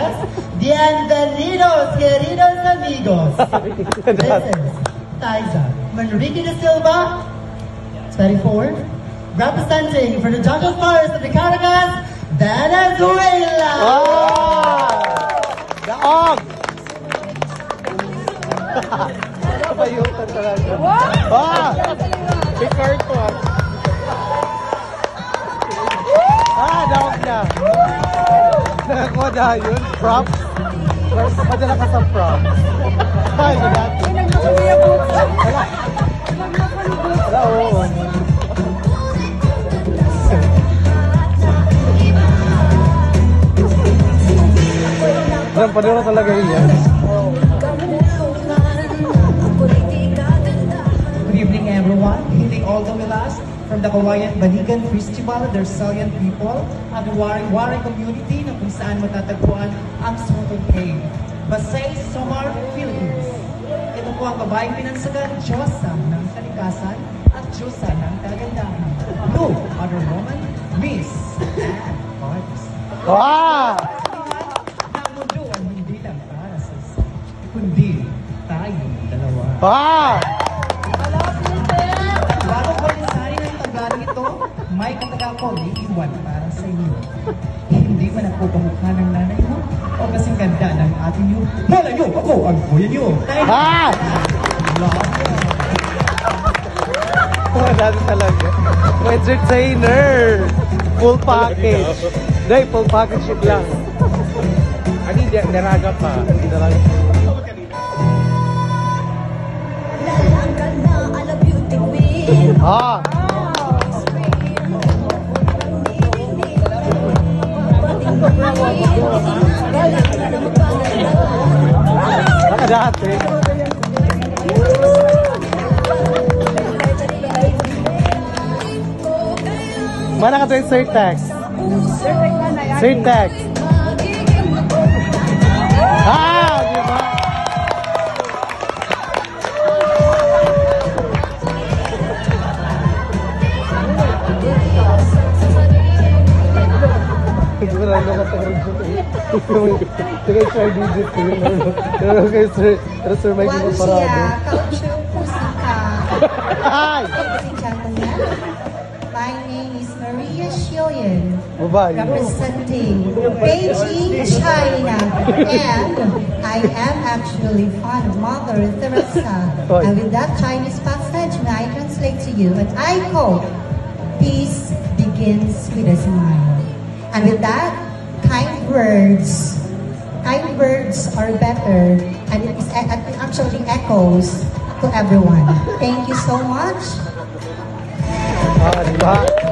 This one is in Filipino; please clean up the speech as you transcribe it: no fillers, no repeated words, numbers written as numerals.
Yes, bienvenidos, queridos amigos. This is Taiza Manrique de Silva, 24, representing for the Jungle Forest of the Caracas, Venezuela. Daog! Kabayutan talaga. Picar ko daog na. Nakakuha na yun. Props. Madala ka sa props. Ay, dati. Wala, oo. Padura talaga yun yan. Good evening everyone, hitting all the last from the Kawayan Baligan Festival, their salient people, ang Waring community na kung saan matatagpuan ang Smoking Cave, Basay, Samar, Philippines. Ito po ang babaeng pinansagan, Diyosa ng kalikasan at Diyosa ng kagandahan. No other woman, Miss and Artist. Wow! Kundi tayong dalawa. Bago ko lisanin ang tanggaling ito, may kataga ko iiwan para sa inyo. Hindi man ako pamukha ng nanay mo o kasing ganda ng ating niyo. Malayo ako ang kuya niyo. Dati talaga. Entertainer. Full package. Dahil full package shit lang. Ani, naraga pa. Naraga pa. Dati. Mana ka tayo sir tax? Sir tax. Di ba? Sige, sir, digit. Pero kay sir, may gino parado. Hi! My name is Maria Shillian, representing Beijing, China, and I am actually fond of Mother Teresa. And with that Chinese passage, may I translate to you, and I hope peace begins with a smile. And with that, kind words are better, and it actually echoes to everyone. Thank you so much. Diba?